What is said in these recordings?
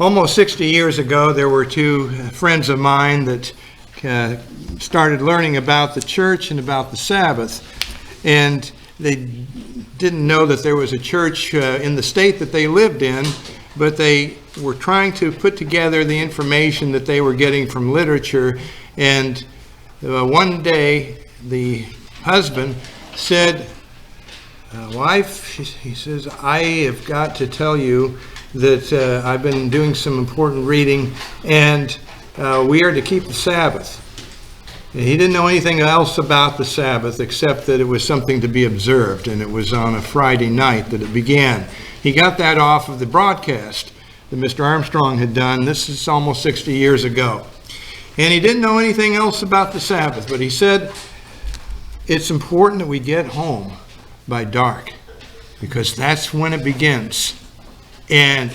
Almost 60 years ago, there were two friends of mine that started learning about the church and about the Sabbath. And they didn't know that there was a church in the state that they lived in, but they were trying to put together the information that they were getting from literature. And one day, the husband said, wife, he says, I have got to tell you that I've been doing some important reading, and we are to keep the Sabbath. And he didn't know anything else about the Sabbath except that it was something to be observed, and it was on a Friday night that it began. He got that off of the broadcast that Mr. Armstrong had done. This is almost 60 years ago. And he didn't know anything else about the Sabbath, but he said, it's important that we get home by dark, because that's when it begins. And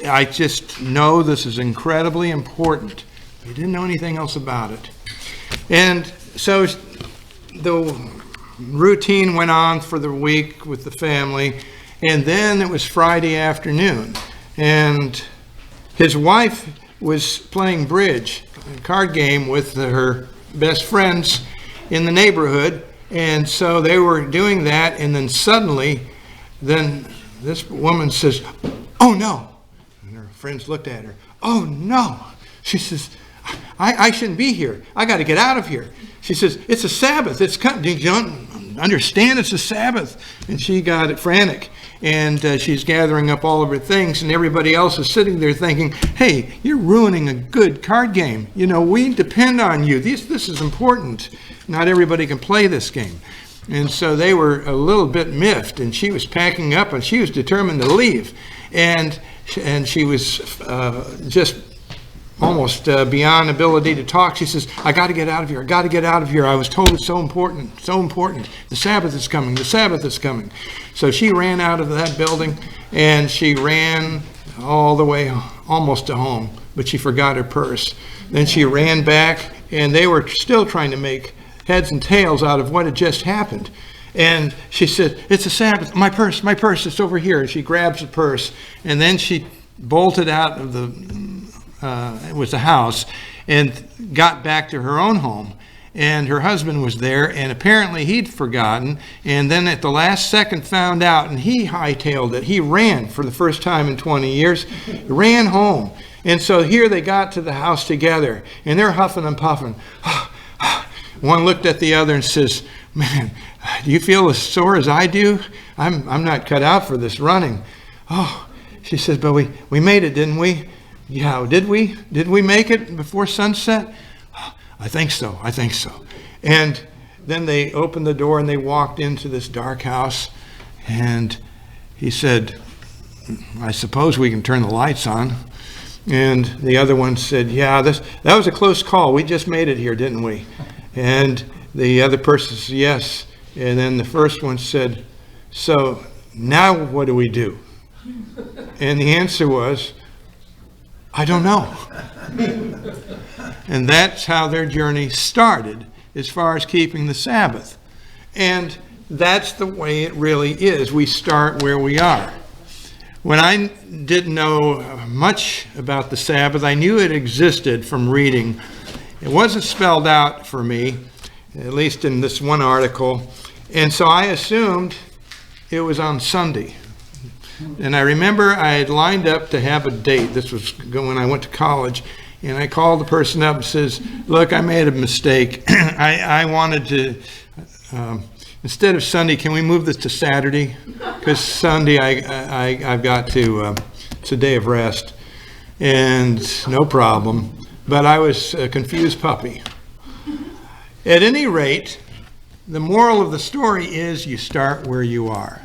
I just know this is incredibly important. He didn't know anything else about it. And so the routine went on for the week with the family, and then it was Friday afternoon, and his wife was playing bridge, a card game, with her best friends in the neighborhood. And so they were doing that, and then suddenly, this woman says, "Oh no!" And her friends looked at her. "Oh no!" She says, I shouldn't be here. I got to get out of here." She says, "It's a Sabbath. Do you don't understand? It's a Sabbath." And she got frantic, and she's gathering up all of her things, and everybody else is sitting there thinking, "Hey, you're ruining a good card game. You know, we depend on you. This is important. Not everybody can play this game." And so they were a little bit miffed, and she was packing up, and she was determined to leave. And she was just almost beyond ability to talk. She says, "I got to get out of here. I got to get out of here. I was told it's so important, so important. The Sabbath is coming. The Sabbath is coming." So she ran out of that building, and she ran all the way almost to home, but she forgot her purse. Then she ran back, and they were still trying to make heads and tails out of what had just happened. And she said, "It's a Sabbath. My purse, it's over here." And she grabs the purse, and then she bolted out of it was the house, and got back to her own home. And her husband was there, and apparently he'd forgotten, and then at the last second found out, and he hightailed it. He ran for the first time in 20 years, ran home. And so here they got to the house together, and they're huffing and puffing. One looked at the other and says, "Man, do you feel as sore as I do? I'm not cut out for this running." "Oh," she says, "but we made it, didn't we?" "Yeah, did we? Did we make it before sunset?" I think so. And then they opened the door and they walked into this dark house. And he said, "I suppose we can turn the lights on." And the other one said, "Yeah, that was a close call. We just made it here, didn't we?" And the other person said, "Yes." And then the first one said, "So now what do we do?" And the answer was, "I don't know." And that's how their journey started as far as keeping the Sabbath. And that's the way it really is. We start where we are. When I didn't know much about the Sabbath, I knew it existed from reading. It wasn't spelled out for me, at least in this one article. And so I assumed it was on Sunday. And I remember I had lined up to have a date. This was when I went to college. And I called the person up and says, "Look, I made a mistake. I wanted to, instead of Sunday, can we move this to Saturday? Because Sunday I've got to, it's a day of rest." And no problem. But I was a confused puppy. At any rate, the moral of the story is you start where you are.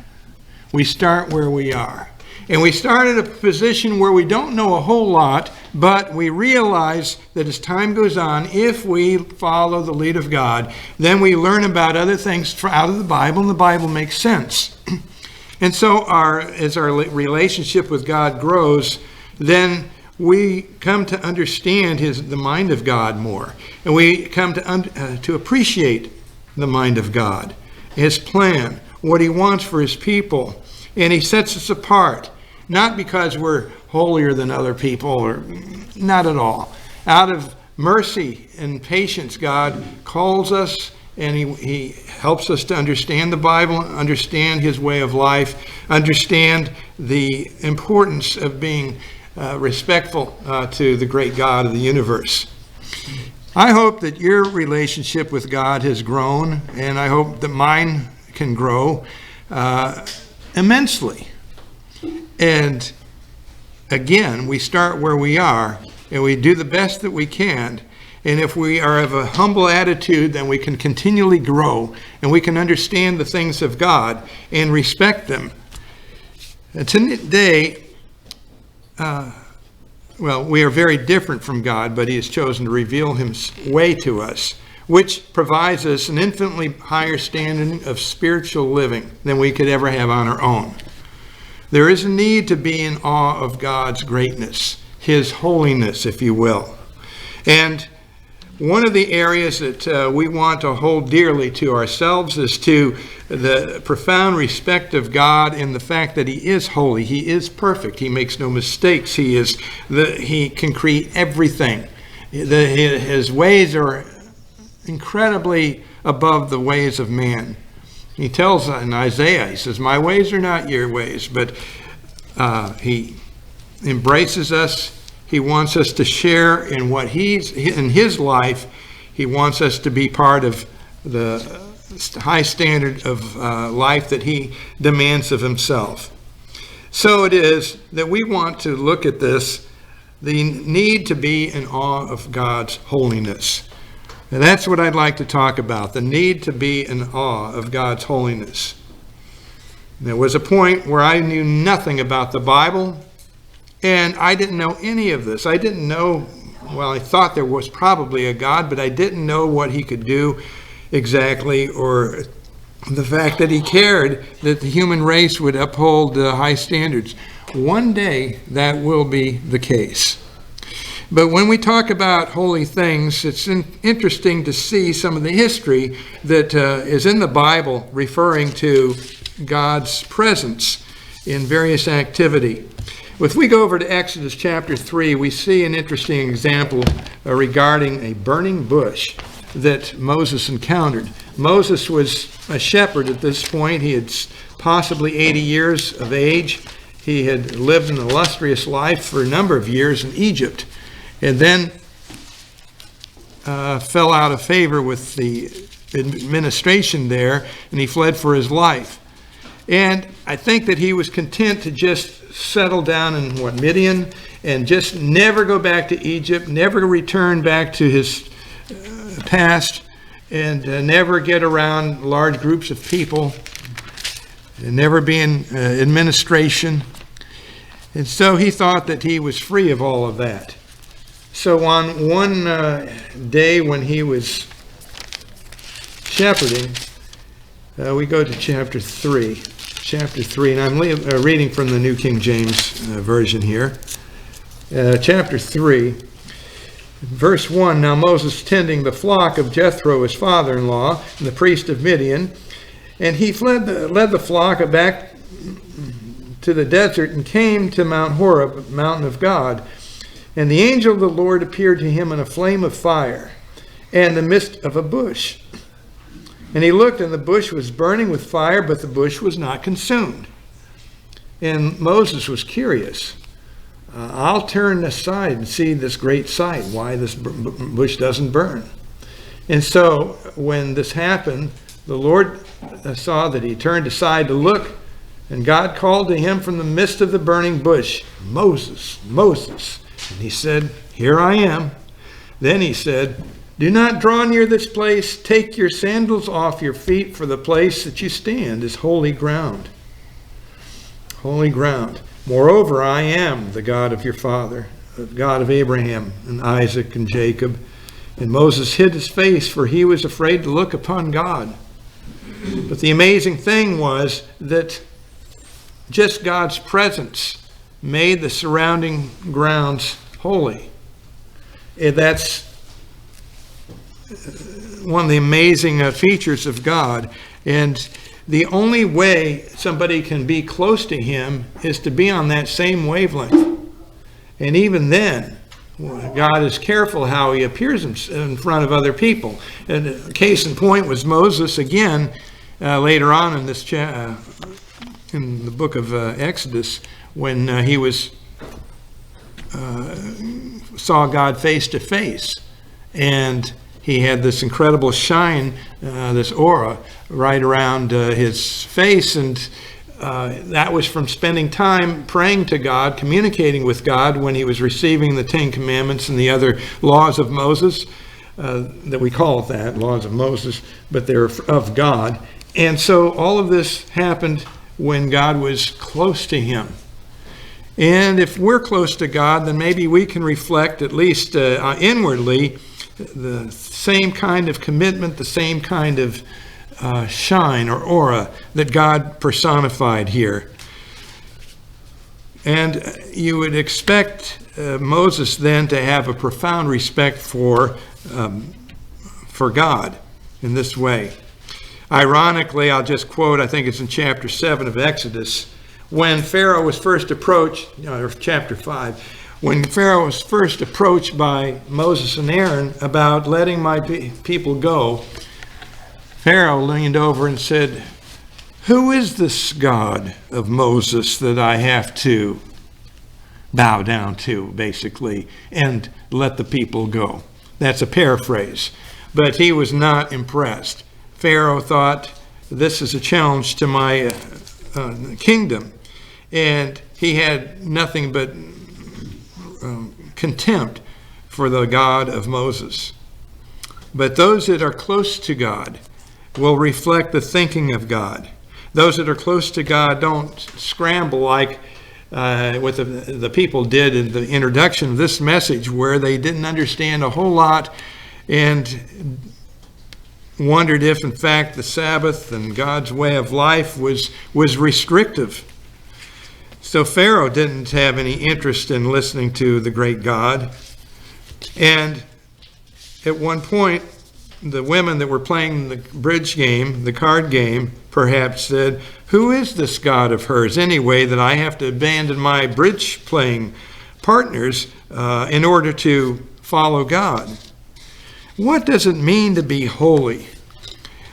We start where we are. And we start at a position where we don't know a whole lot, but we realize that as time goes on, if we follow the lead of God, then we learn about other things out of the Bible, and the Bible makes sense. And so as our relationship with God grows, then we come to understand the mind of God more. And we come to appreciate the mind of God, His plan, what He wants for His people. And He sets us apart, not because we're holier than other people, or not at all. Out of mercy and patience, God calls us, and he helps us to understand the Bible, understand his way of life, understand the importance of being respectful to the great God of the universe. I hope that your relationship with God has grown, and I hope that mine can grow immensely. And again, we start where we are, and we do the best that we can. And if we are of a humble attitude, then we can continually grow, and we can understand the things of God and respect them. And today, we are very different from God, but he has chosen to reveal his way to us, which provides us an infinitely higher standard of spiritual living than we could ever have on our own. There is a need to be in awe of God's greatness, his holiness, if you will. And one of the areas that we want to hold dearly to ourselves is to the profound respect of God in the fact that he is holy. He is perfect. He makes no mistakes. He can create everything. His ways are incredibly above the ways of man. He tells in Isaiah, he says, my ways are not your ways, but he embraces us. He wants us to share in what in his life. He wants us to be part of the high standard of life that he demands of himself. So it is that we want to look at this, the need to be in awe of God's holiness. And that's what I'd like to talk about, the need to be in awe of God's holiness. There was a point where I knew nothing about the Bible, and I didn't know any of this. I didn't know, I thought there was probably a God, but I didn't know what he could do exactly, or the fact that he cared that the human race would uphold high standards. One day that will be the case. But when we talk about holy things, it's interesting to see some of the history that is in the Bible referring to God's presence in various activity. If we go over to Exodus chapter 3, we see an interesting example regarding a burning bush that Moses encountered. Moses was a shepherd at this point. He had possibly 80 years of age. He had lived an illustrious life for a number of years in Egypt, and then fell out of favor with the administration there, and he fled for his life. And I think that he was content to just settle down in Midian, and just never go back to Egypt, never return back to his past, and never get around large groups of people, and never be in administration. And so he thought that he was free of all of that. So on one day when he was shepherding, we go to chapter 3. Chapter 3, and I'm reading from the New King James Version here. Chapter 3, verse 1, now Moses tending the flock of Jethro, his father-in-law, and the priest of Midian, and he led the flock back to the desert and came to Mount Horeb, mountain of God. And the angel of the Lord appeared to him in a flame of fire and the midst of a bush. And he looked, and the bush was burning with fire, but the bush was not consumed. And Moses was curious. I'll turn aside and see this great sight, why this bush doesn't burn. And so when this happened, the Lord saw that he turned aside to look, and God called to him from the midst of the burning bush, Moses, Moses. And he said, here I am. Then he said, do not draw near this place. Take your sandals off your feet, for the place that you stand is holy ground. Holy ground. Moreover, I am the God of your father, the God of Abraham and Isaac and Jacob. And Moses hid his face, for he was afraid to look upon God. But the amazing thing was that just God's presence made the surrounding grounds holy. And that's one of the amazing features of God. And the only way somebody can be close to him is to be on that same wavelength. And even then, God is careful how he appears in front of other people. And a case in point was Moses, again, later on in this in the book of Exodus, when he saw God face to face. And he had this incredible shine, this aura, right around his face. And that was from spending time praying to God, communicating with God when he was receiving the Ten Commandments and the other laws of Moses, that we call it that, laws of Moses, but they're of God. And so all of this happened when God was close to him. And if we're close to God, then maybe we can reflect, at least inwardly, the same kind of commitment, the same kind of shine or aura that God personified here. And you would expect Moses then to have a profound respect for God in this way. Ironically, I'll just quote, I think it's in chapter 7 of Exodus, when Pharaoh was first approached, or chapter 5, when Pharaoh was first approached by Moses and Aaron about letting my people go, Pharaoh leaned over and said, "Who is this God of Moses that I have to bow down to, basically, and let the people go?" That's a paraphrase. But he was not impressed. Pharaoh thought, this is a challenge to my kingdom. And he had nothing but contempt for the God of Moses. But those that are close to God will reflect the thinking of God. Those that are close to God don't scramble like what the people did in the introduction of this message, where they didn't understand a whole lot and wondered if, in fact, the Sabbath and God's way of life was restrictive. So Pharaoh didn't have any interest in listening to the great God. And at one point, the women that were playing the bridge game, the card game, perhaps said, "Who is this God of hers anyway that I have to abandon my bridge playing partners in order to follow God?" What does it mean to be holy?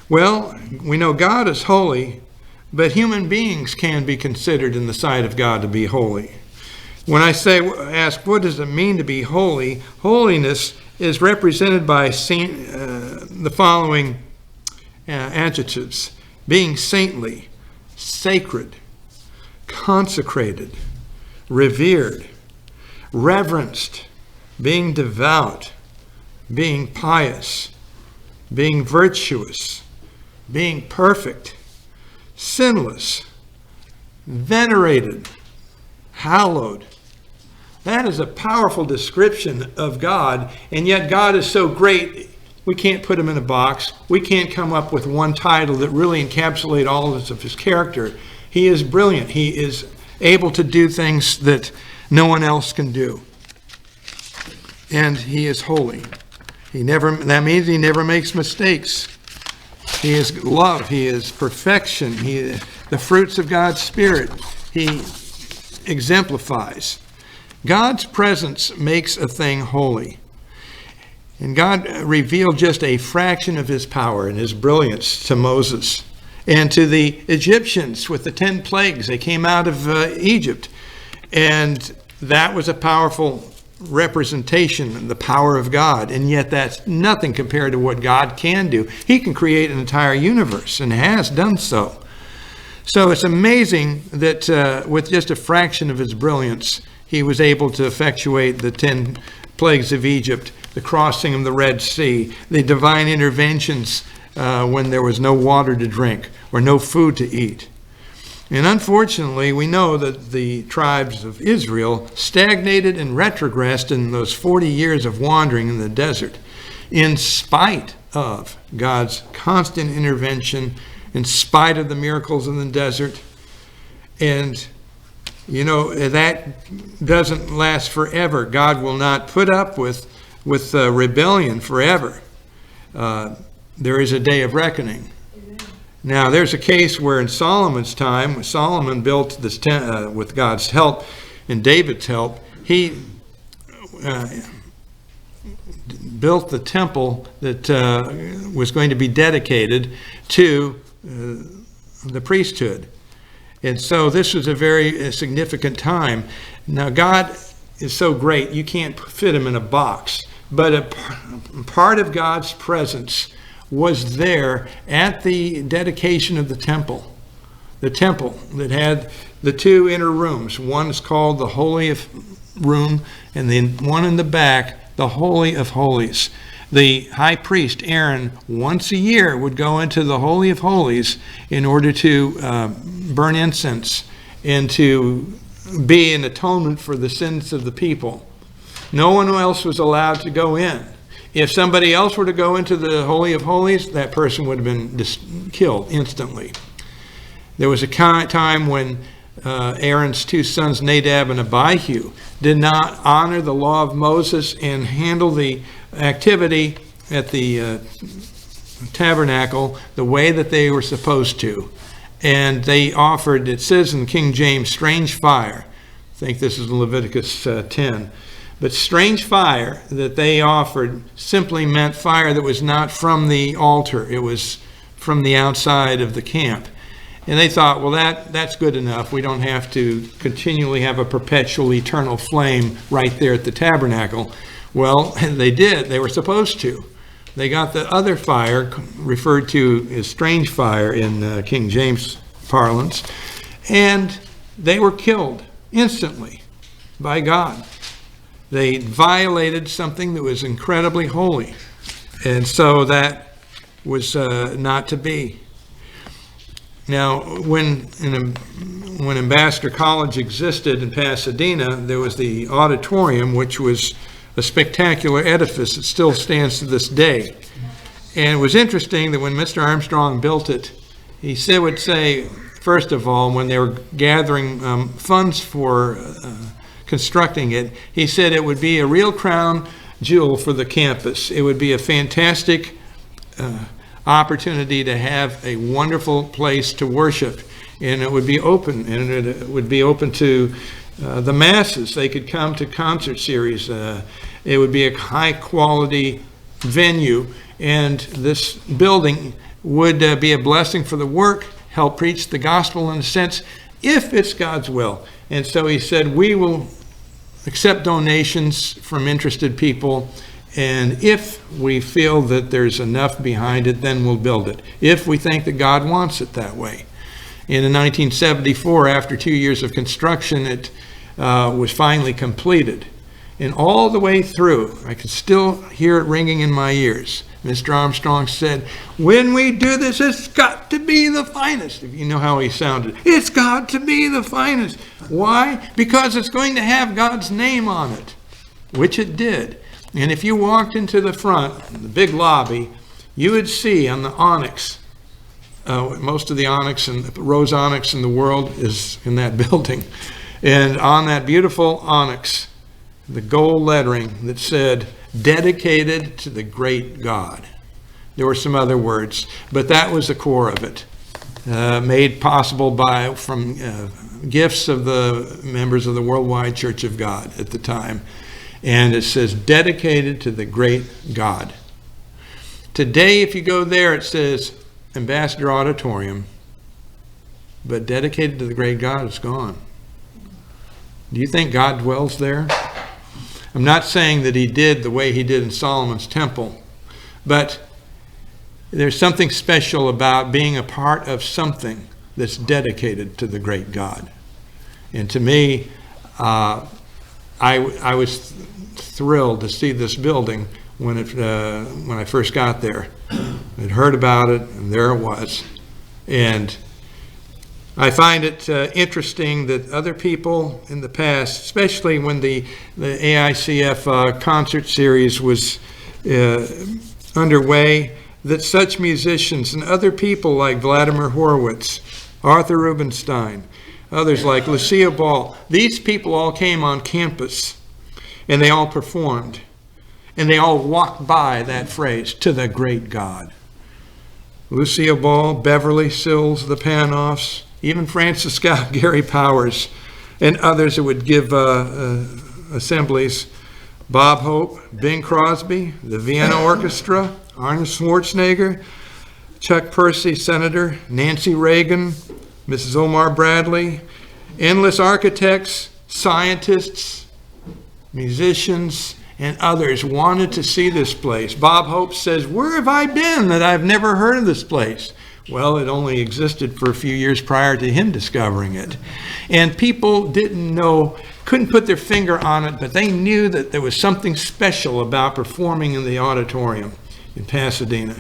Well, we know God is holy, but human beings can be considered in the sight of God to be holy. When I ask, what does it mean to be holy? Holiness is represented by the following adjectives: being saintly, sacred, consecrated, revered, reverenced, being devout, being pious, being virtuous, being perfect, sinless, venerated, hallowed. That is a powerful description of God, and yet God is so great, we can't put him in a box. We can't come up with one title that really encapsulates all of his character. He is brilliant. He is able to do things that no one else can do. And he is holy. That means he never makes mistakes. He is love. He is perfection. The fruits of God's Spirit, he exemplifies. God's presence makes a thing holy. And God revealed just a fraction of his power and his brilliance to Moses and to the Egyptians with the 10 plagues. They came out of Egypt. And that was a powerful representation of the power of God, and yet that's nothing compared to what God can do. He can create an entire universe and has done so. So it's amazing that with just a fraction of his brilliance, he was able to effectuate the 10 plagues of Egypt, the crossing of the Red Sea, the divine interventions when there was no water to drink or no food to eat. And unfortunately, we know that the tribes of Israel stagnated and retrogressed in those 40 years of wandering in the desert, in spite of God's constant intervention, in spite of the miracles in the desert. And, that doesn't last forever. God will not put up with rebellion forever. There is a day of reckoning. Now, there's a case where in Solomon's time, when Solomon built this tent with God's help and David's help, he built the temple that was going to be dedicated to the priesthood. And so this was a very significant time. Now, God is so great, you can't fit him in a box. But a part of God's presence was there at the dedication of the temple. The temple that had the two inner rooms. One is called the Holy Room, and the one in the back, the Holy of Holies. The high priest, Aaron, once a year would go into the Holy of Holies in order to burn incense and to be an atonement for the sins of the people. No one else was allowed to go in. If somebody else were to go into the Holy of Holies, that person would have been killed instantly. There was a time when Aaron's two sons, Nadab and Abihu, did not honor the law of Moses and handle the activity at the tabernacle the way that they were supposed to. And they offered, it says in King James, strange fire. I think this is in Leviticus 10. But strange fire that they offered simply meant fire that was not from the altar. It was from the outside of the camp. And they thought, well, that's good enough. We don't have to continually have a perpetual eternal flame right there at the tabernacle. Well, they did. They were supposed to. They got the other fire, referred to as strange fire in King James parlance, and they were killed instantly by God. They violated something that was incredibly holy, and so that was not to be. Now, when Ambassador College existed in Pasadena, there was the auditorium, which was a spectacular edifice that still stands to this day. And it was interesting that when Mr. Armstrong built it, he would say, first of all, when they were gathering funds for constructing it, he said it would be a real crown jewel for the campus. It would be a fantastic opportunity to have a wonderful place to worship, and it would be open, and it would be open to the masses. They could come to concert series. It would be a high quality venue, and this building would be a blessing for the work, help preach the gospel in a sense, if it's God's will. And so he said, we will accept donations from interested people, and if we feel that there's enough behind it, then we'll build it, if we think that God wants it that way. And in 1974, after 2 years of construction, it was finally completed. And all the way through, I could still hear it ringing in my ears. Mr. Armstrong said, when we do this, it's got to be the finest. If you know how he sounded, it's got to be the finest. Why? Because it's going to have God's name on it, which it did. And if you walked into the front, the big lobby, you would see on the onyx, most of the onyx and rose onyx in the world is in that building. And on that beautiful onyx, the gold lettering that said, dedicated to the great God. There were some other words, but that was the core of it, made possible from gifts of the members of the Worldwide Church of God at the time. And it says, dedicated to the great God. Today, if you go there, it says Ambassador Auditorium, but dedicated to the great God is gone. Do you think God dwells there? I'm not saying that he did the way he did in Solomon's temple, but there's something special about being a part of something that's dedicated to the great God. And to me, I was thrilled to see this building when I first got there. I'd heard about it, and there it was. And I find it interesting that other people in the past, especially when the AICF concert series was underway, that such musicians and other people like Vladimir Horowitz, Arthur Rubinstein, others like Lucille Ball, these people all came on campus and they all performed. And they all walked by that phrase, to the great God. Lucille Ball, Beverly Sills, the Panoffs, even Francis Scott, Gary Powers, and others that would give assemblies Bob Hope, Bing Crosby, the Vienna Orchestra, Arnold Schwarzenegger, Chuck Percy, Senator, Nancy Reagan, Mrs. Omar Bradley, endless architects, scientists, musicians, and others wanted to see this place. Bob Hope says, "Where have I been that I've never heard of this place?" Well, it only existed for a few years prior to him discovering it. And people didn't know, couldn't put their finger on it, but they knew that there was something special about performing in the auditorium in Pasadena.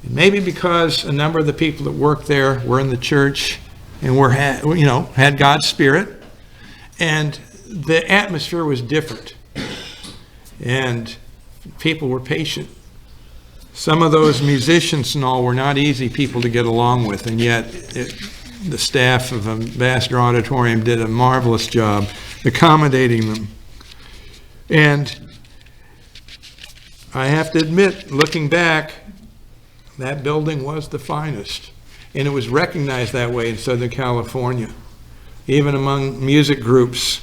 And maybe because a number of the people that worked there were in the church and had God's Spirit, and the atmosphere was different. And people were patient. Some of those musicians and all were not easy people to get along with, and yet the staff of Ambassador Auditorium did a marvelous job accommodating them. And I have to admit, looking back, that building was the finest. And it was recognized that way in Southern California, even among music groups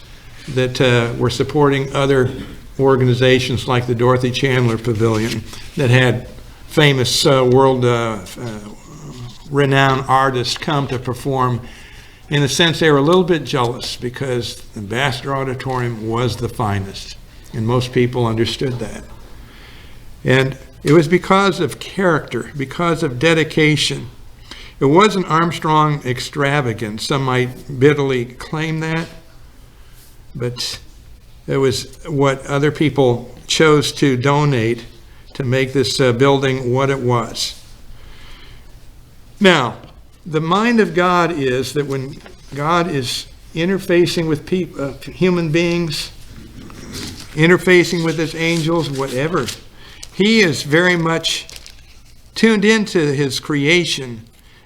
that were supporting other organizations like the Dorothy Chandler Pavilion that had famous world renowned artists come to perform. In a sense, they were a little bit jealous because Ambassador Auditorium was the finest, and most people understood that. And it was because of character, because of dedication. It wasn't Armstrong extravagance. Some might bitterly claim that, but it was what other people chose to donate to make this building what it was. Now, the mind of God is that when God is interfacing with human beings, interfacing with his angels, whatever, he is very much tuned into his creation,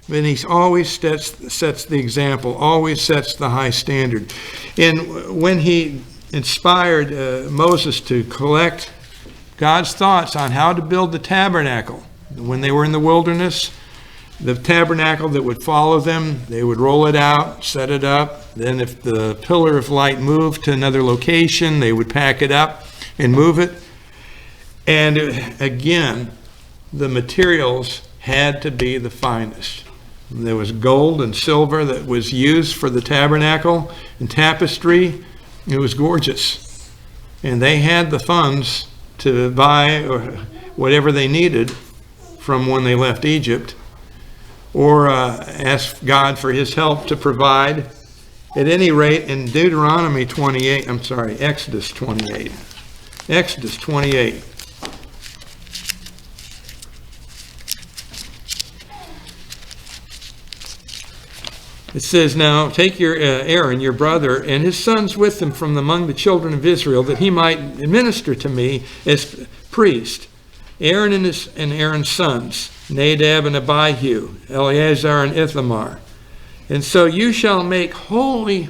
and he always sets the example, always sets the high standard. And when he inspired Moses to collect God's thoughts on how to build the tabernacle, when they were in the wilderness, the tabernacle that would follow them, they would roll it out, set it up. Then if the pillar of light moved to another location, they would pack it up and move it. And again, the materials had to be the finest. There was gold and silver that was used for the tabernacle and tapestry. It was gorgeous. And they had the funds to buy or whatever they needed from when they left Egypt, or ask God for his help to provide. At any rate, in Exodus 28. Exodus 28. It says, "Now take your Aaron, your brother, and his sons with him from among the children of Israel, that he might minister to me as priest. Aaron and Aaron's sons, Nadab and Abihu, Eleazar and Ithamar. And so you shall make holy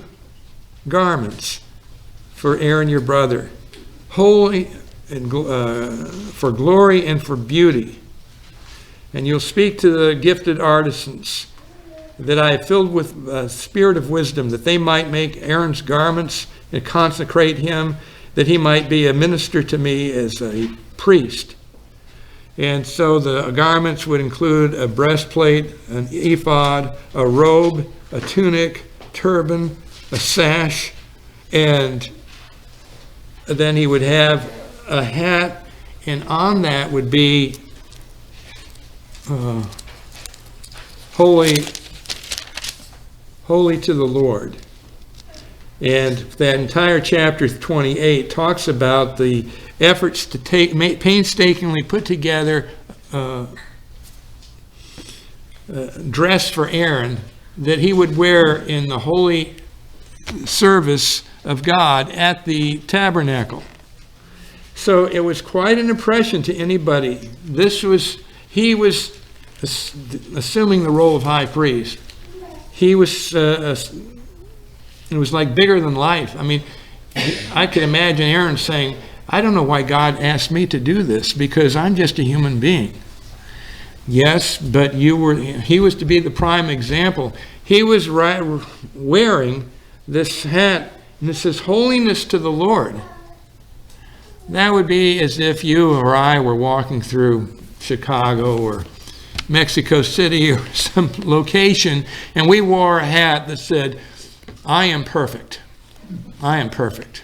garments for Aaron your brother, holy and for glory and for beauty. And you'll speak to the gifted artisans, that I have filled with a spirit of wisdom, that they might make Aaron's garments and consecrate him, that he might be a minister to me as a priest." And so the garments would include a breastplate, an ephod, a robe, a tunic, turban, a sash, and then he would have a hat, and on that would be holy to the Lord. And that entire chapter 28 talks about the efforts to painstakingly put together dress for Aaron that he would wear in the holy service of God at the tabernacle. So it was quite an impression to anybody. He was assuming the role of high priest. He was, it was like bigger than life. I mean, I could imagine Aaron saying, "I don't know why God asked me to do this, because I'm just a human being." Yes, but he was to be the prime example. He was wearing this hat, and it says, "Holiness to the Lord." That would be as if you or I were walking through Chicago or Mexico City or some location, and we wore a hat that said, "I am perfect. I am perfect."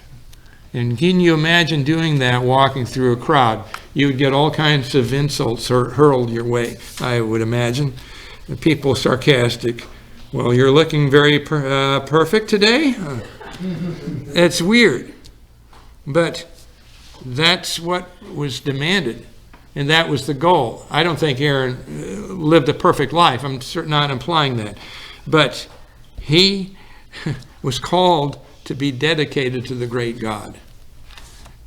And can you imagine doing that walking through a crowd? You would get all kinds of insults hurled your way, I would imagine. And people sarcastic. "Well, you're looking very perfect today." It's weird. But that's what was demanded. And that was the goal. I don't think Aaron lived a perfect life. I'm not implying that. But he was called to be dedicated to the great God.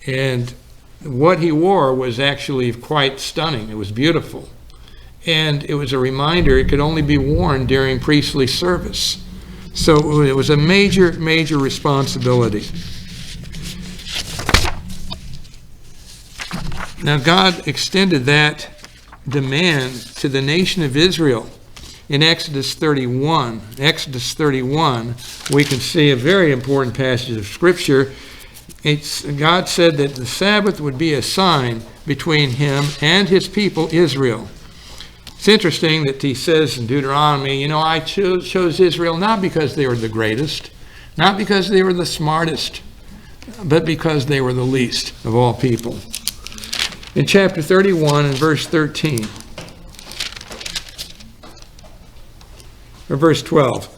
And what he wore was actually quite stunning. It was beautiful. And it was a reminder it could only be worn during priestly service. So it was a major, major responsibility. Now God extended that demand to the nation of Israel. In Exodus 31, we can see a very important passage of Scripture. God said that the Sabbath would be a sign between him and his people Israel. It's interesting that he says in Deuteronomy, I chose Israel not because they were the greatest, not because they were the smartest, but because they were the least of all people. In chapter 31 and verse 13, or verse 12,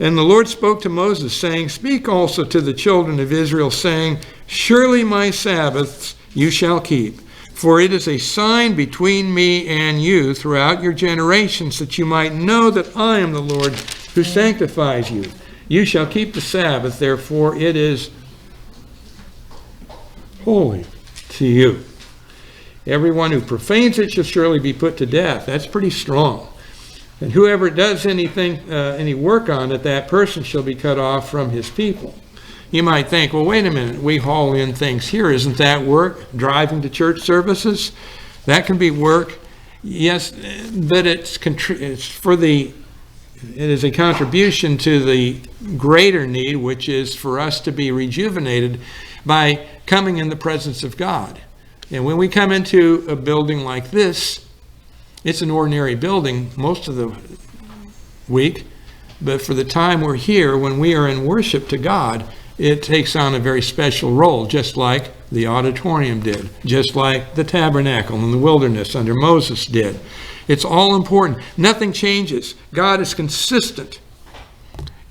"And the Lord spoke to Moses, saying, Speak also to the children of Israel, saying, Surely my Sabbaths you shall keep, for it is a sign between me and you throughout your generations, that you might know that I am the Lord who sanctifies you. You shall keep the Sabbath, therefore it is holy to you. Everyone who profanes it shall surely be put to death." That's pretty strong. "And whoever does any work on it, that person shall be cut off from his people." You might think, well, wait a minute, we haul in things here. Isn't that work? Driving to church services? That can be work. Yes, but it is a contribution to the greater need, which is for us to be rejuvenated by coming in the presence of God. And when we come into a building like this, it's an ordinary building most of the week, but for the time we're here, when we are in worship to God, it takes on a very special role, just like the auditorium did, just like the tabernacle in the wilderness under Moses did. It's all important. Nothing changes. God is consistent.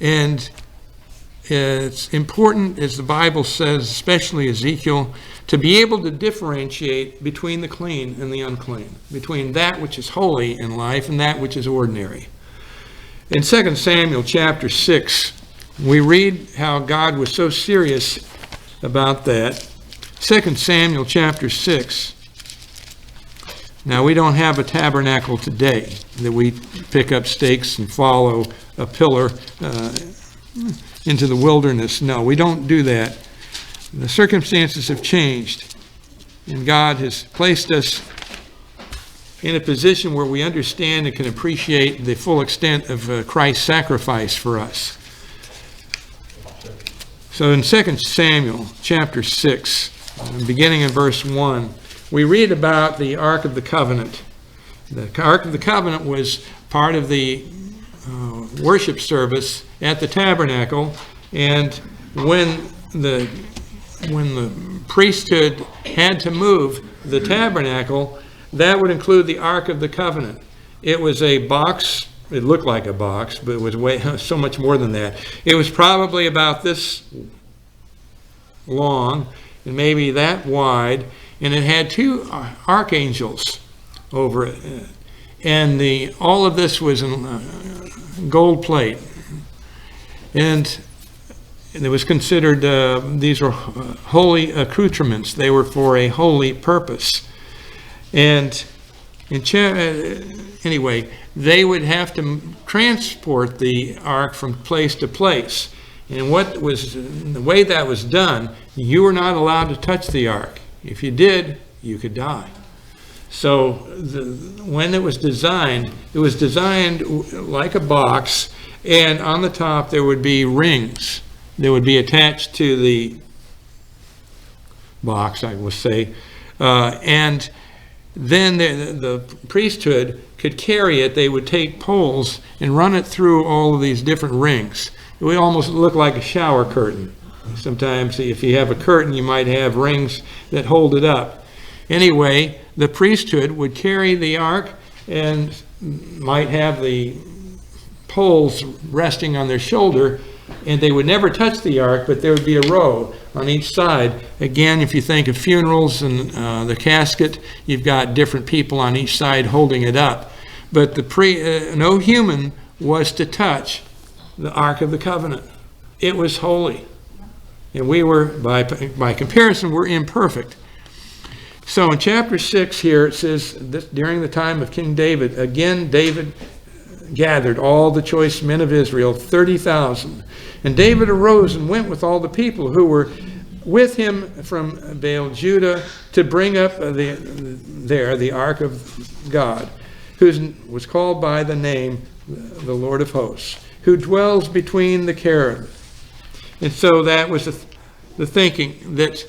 And it's important, as the Bible says, especially Ezekiel, to be able to differentiate between the clean and the unclean, between that which is holy in life and that which is ordinary. In 2 Samuel chapter 6, we read how God was so serious about that. 2 Samuel chapter 6. Now, we don't have a tabernacle today that we pick up stakes and follow a pillar into the wilderness. No, we don't do that. The circumstances have changed, and God has placed us in a position where we understand and can appreciate the full extent of Christ's sacrifice for us. So in 2 Samuel chapter 6, beginning in verse 1, we read about the Ark of the Covenant. The Ark of the Covenant was part of the worship service at the tabernacle, and when the priesthood had to move the tabernacle, that would include the Ark of the Covenant. It was a box. It looked like a box, but it was so much more than that. It was probably about this long and maybe that wide, and it had two archangels over it. And all of this was in gold plate. And it was considered, these were holy accoutrements. They were for a holy purpose. And anyway, they would have to transport the ark from place to place. And the way that was done, you were not allowed to touch the ark. If you did, you could die. So when it was designed like a box, and on the top there would be rings that would be attached to box, I will say. And then the priesthood could carry it. They would take poles and run it through all of these different rings. It would almost look like a shower curtain. Sometimes if you have a curtain, you might have rings that hold it up. Anyway, the priesthood would carry the ark and might have the poles resting on their shoulder, and they would never touch the ark, but there would be a row on each side. Again, if you think of funerals and the casket, you've got different people on each side holding it up. But no human was to touch the Ark of the Covenant. It was holy. And we were, by comparison, we're imperfect. So in chapter 6 here, it says, during the time of King David, again David gathered all the choice men of Israel, 30,000. And David arose and went with all the people who were with him from Baal Judah to bring up the ark of God, who was called by the name the Lord of Hosts, who dwells between the cherub. And so that was the thinking, that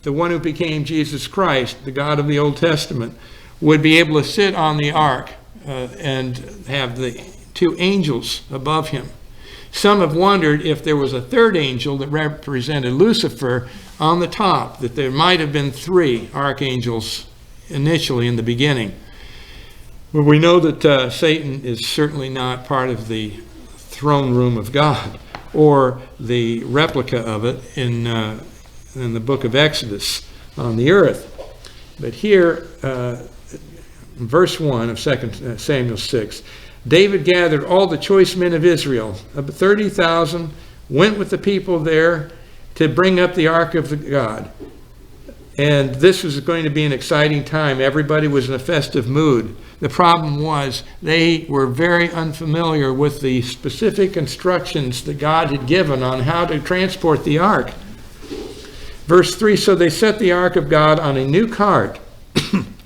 the one who became Jesus Christ, the God of the Old Testament, would be able to sit on the ark and have the two angels above him. Some have wondered if there was a third angel that represented Lucifer on the top, that there might have been three archangels initially in the beginning. Well, we know that Satan is certainly not part of the throne room of God or the replica of it in the book of Exodus on the earth. But here, verse 1 of 2 Samuel 6, David gathered all the choice men of Israel, 30,000, went with the people there to bring up the ark of God. And this was going to be an exciting time. Everybody was in a festive mood. The problem was they were very unfamiliar with the specific instructions that God had given on how to transport the ark. Verse 3, so they set the ark of God on a new cart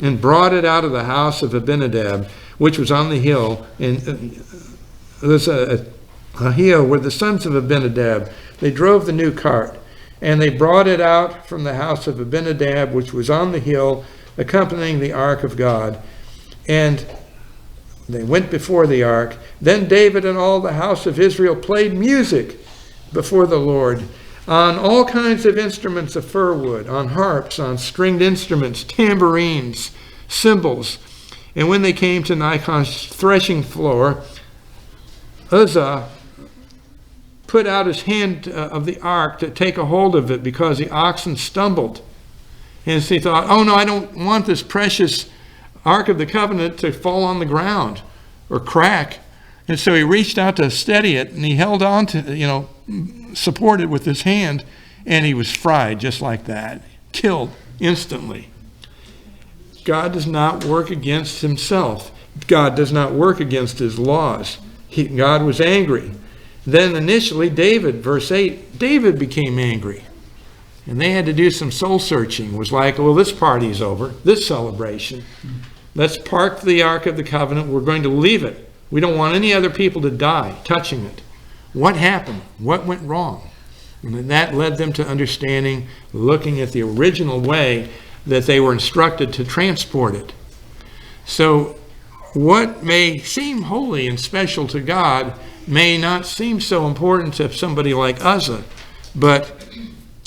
and brought it out of the house of Abinadab, which was on the hill. And there's a hill where the sons of Abinadab, they drove the new cart. And they brought it out from the house of Abinadab, which was on the hill, accompanying the ark of God. And they went before the ark. Then David and all the house of Israel played music before the Lord on all kinds of instruments of fir wood, on harps, on stringed instruments, tambourines, cymbals. And when they came to Nikon's threshing floor, Uzzah put out his hand of the ark to take a hold of it because the oxen stumbled. And he thought, oh no, I don't want this precious Ark of the Covenant to fall on the ground or crack. And so he reached out to steady it, and he held on to, support it with his hand, and he was fried just like that, killed instantly. God does not work against himself. God does not work against his laws. God was angry. Then initially David, verse 8, David became angry. And they had to do some soul searching. It was like, well, this party's over, this celebration. Let's park the Ark of the Covenant. We're going to leave it. We don't want any other people to die touching it. What happened? What went wrong? And that led them to understanding, looking at the original way that they were instructed to transport it. So what may seem holy and special to God may not seem so important to somebody like Uzzah, but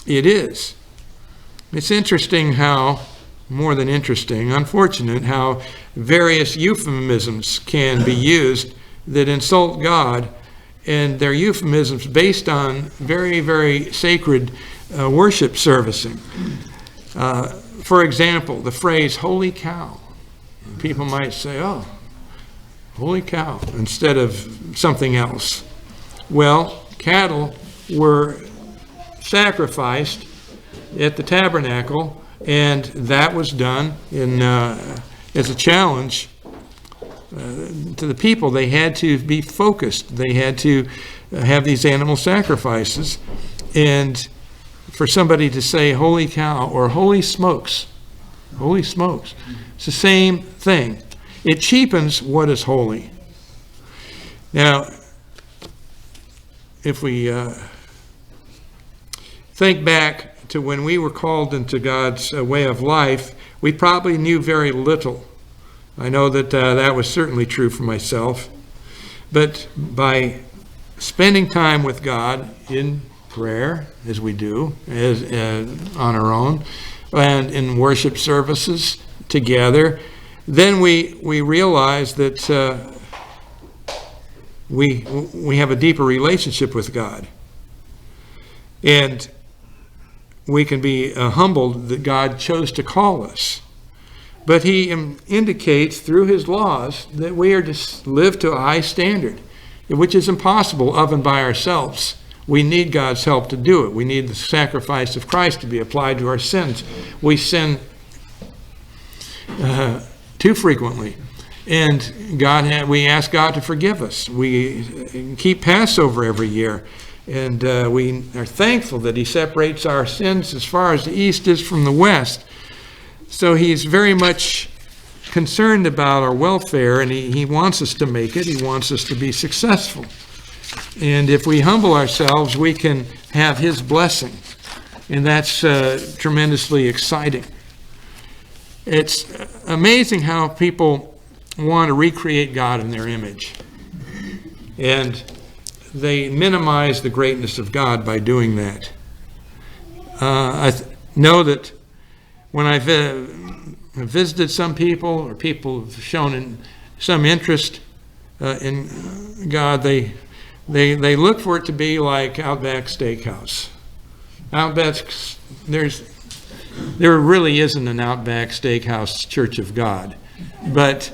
it is. It's interesting how, more than interesting, unfortunate how various euphemisms can be used that insult God, and they're euphemisms based on very, very sacred worship servicing. For example, the phrase, holy cow. People might say, oh, holy cow, instead of something else. Well, cattle were sacrificed at the tabernacle, and that was done as a challenge to the people. They had to be focused. They had to have these animal sacrifices. And for somebody to say holy cow or holy smokes, it's the same thing. It cheapens what is holy. Now, if we think back to when we were called into God's way of life, we probably knew very little. I know that that was certainly true for myself. But by spending time with God in prayer, as we do, on our own, and in worship services together, then we realize that we have a deeper relationship with God. And we can be humbled that God chose to call us. But he indicates through his laws that we are to live to a high standard, which is impossible of and by ourselves. We need God's help to do it. We need the sacrifice of Christ to be applied to our sins. We sin too frequently. And we ask God to forgive us. We keep Passover every year. And we are thankful that he separates our sins as far as the east is from the west. So he's very much concerned about our welfare, and he wants us to make it. He wants us to be successful. And if we humble ourselves, we can have his blessing. And that's tremendously exciting. It's amazing how people want to recreate God in their image. And they minimize the greatness of God by doing that. I know that when I've visited some people, or people have shown some interest in God, they look for it to be like Outback Steakhouse. There really isn't an Outback Steakhouse Church of God. But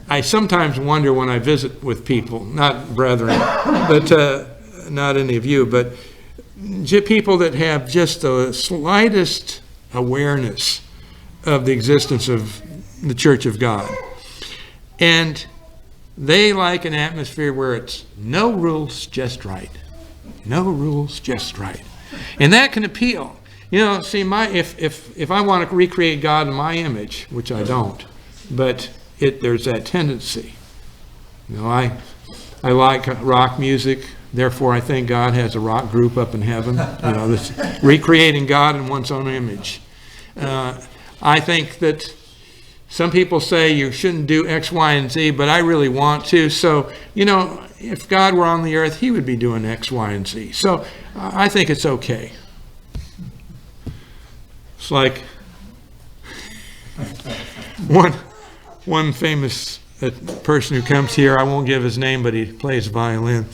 I sometimes wonder when I visit with people, not brethren, but not any of you, but people that have just the slightest awareness of the existence of the Church of God. And they like an atmosphere where it's no rules, just right. No rules, just right. And that can appeal. You know, see, if I want to recreate God in my image, which I don't, but there's that tendency. You know, I like rock music, therefore I think God has a rock group up in heaven. You know, that's recreating God in one's own image. I think that some people say you shouldn't do X, Y, and Z, but I really want to. So, you know, if God were on the earth, he would be doing X, Y, and Z. So I think it's okay. It's like one famous person who comes here, I won't give his name, but he plays violin,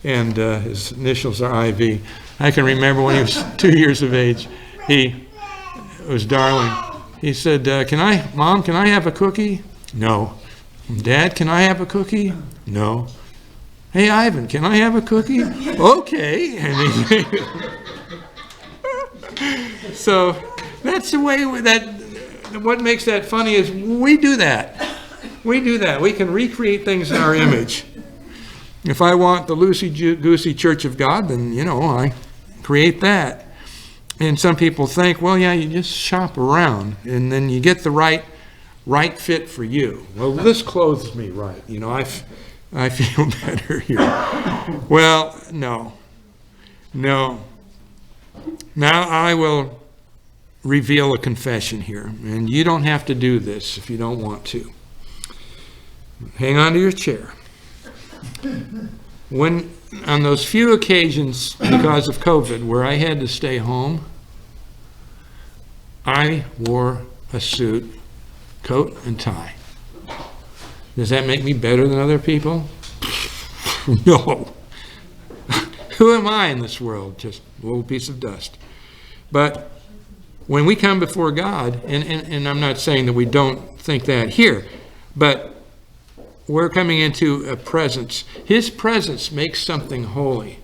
and his initials are IV. I can remember when he was 2 years of age, it was darling. He said, Mom, can I have a cookie? No. Dad, can I have a cookie? No. Hey, Ivan, can I have a cookie? Okay. And so that's the way what makes that funny is we do that. We do that. We can recreate things in our image. If I want the loosey-goosey Church of God, then, you know, I create that. And some people think, well, yeah, you just shop around, and then you get the right fit for you. Well, this clothes me right. You know, I feel better here. Well, no. Now I will reveal a confession here, and you don't have to do this if you don't want to. Hang on to your chair. When on those few occasions because of COVID where I had to stay home, I wore a suit, coat, and tie. Does that make me better than other people? No. Who am I in this world? Just a little piece of dust. But when we come before God, and I'm not saying that we don't think that here, but we're coming into a presence. His presence makes something holy.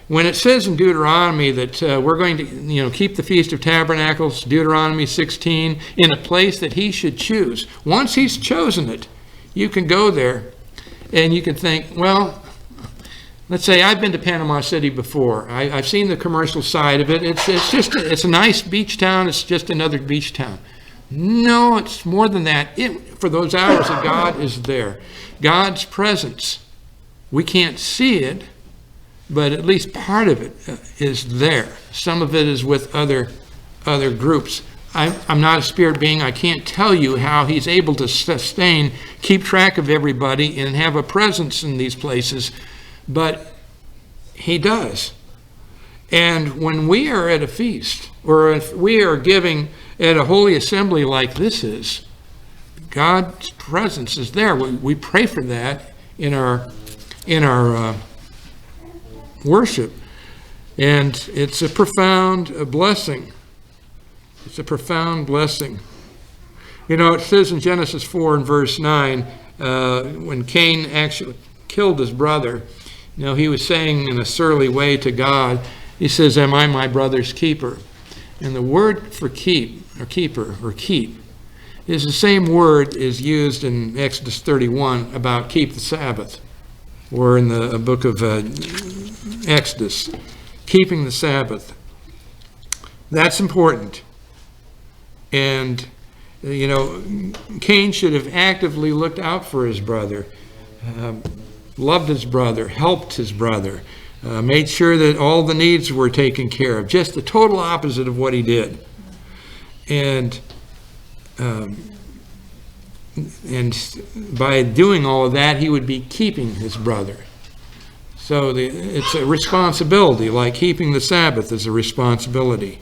When it says in Deuteronomy that we're going to, keep the Feast of Tabernacles, Deuteronomy 16, in a place that he should choose. Once he's chosen it, you can go there and you can think, well, let's say I've been to Panama City before. I've seen the commercial side of it. It's a nice beach town. It's just another beach town. No, it's more than that. For those hours that God is there. God's presence. We can't see it, but at least part of it is there. Some of it is with other groups. I'm not a spirit being. I can't tell you how he's able to sustain, keep track of everybody, and have a presence in these places, but he does. And when we are at a feast, or if we are giving at a holy assembly like this is, God's presence is there. We pray for that in our worship, and it's a profound blessing. It's a profound blessing. You know, it says in Genesis 4 and verse 9, when Cain actually killed his brother, you know, he was saying in a surly way to God, he says, "Am I my brother's keeper?" And the word for keep, or keeper, or keep, is the same word is used in Exodus 31 about keep the Sabbath, or in the book of Exodus, keeping the Sabbath. That's important. And, you know, Cain should have actively looked out for his brother, loved his brother, helped his brother, made sure that all the needs were taken care of. Just the total opposite of what he did. And by doing all of that, he would be keeping his brother. So it's a responsibility, like keeping the Sabbath is a responsibility.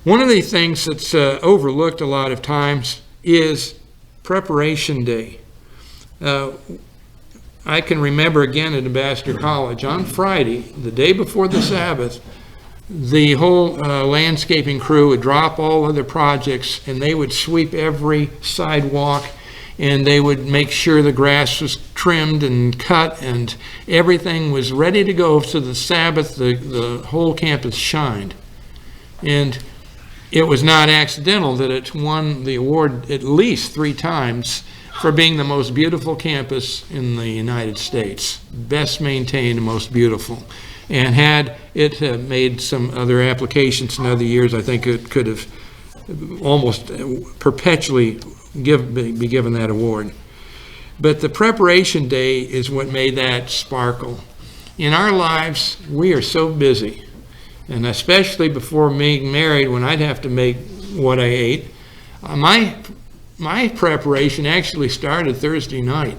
One of the things that's overlooked a lot of times is preparation day. I can remember again at Ambassador College, on Friday, the day before the Sabbath, the whole landscaping crew would drop all other projects, and they would sweep every sidewalk, and they would make sure the grass was trimmed and cut, and everything was ready to go so the Sabbath, the whole campus shined. And it was not accidental that it won the award at least 3 times for being the most beautiful campus in the United States. Best maintained and most beautiful. And had it made some other applications in other years, I think it could have almost perpetually be given that award. But the preparation day is what made that sparkle. In our lives, we are so busy. And especially before being married, when I'd have to make what I ate, my preparation actually started Thursday night.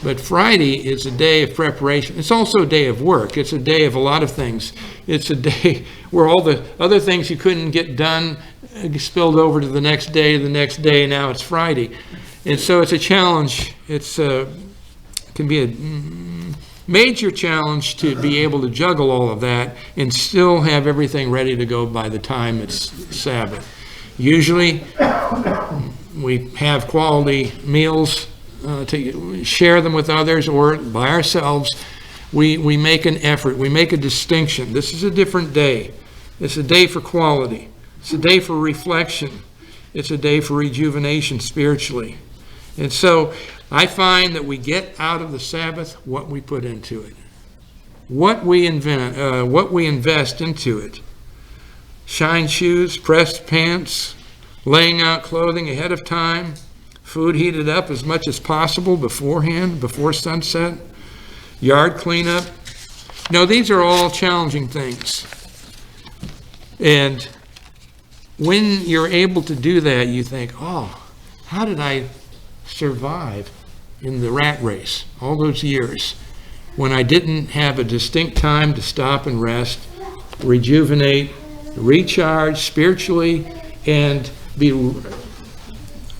But Friday is a day of preparation. It's also a day of work. It's a day of a lot of things. It's a day where all the other things you couldn't get done spilled over to the next day, and now it's Friday. And so it's a challenge. It can be a major challenge to be able to juggle all of that and still have everything ready to go by the time it's Sabbath. Usually we have quality meals to share them with others or by ourselves. We make an effort. We make a distinction. This is a different day. It's a day for quality. It's a day for reflection. It's a day for rejuvenation spiritually. And so I find that we get out of the Sabbath what we put into it, what we invest into it. Shine shoes, pressed pants, laying out clothing ahead of time, food heated up as much as possible beforehand, before sunset, yard cleanup. No, these are all challenging things. And when you're able to do that, you think, oh, how did I survive in the rat race all those years when I didn't have a distinct time to stop and rest, rejuvenate, recharge spiritually, and be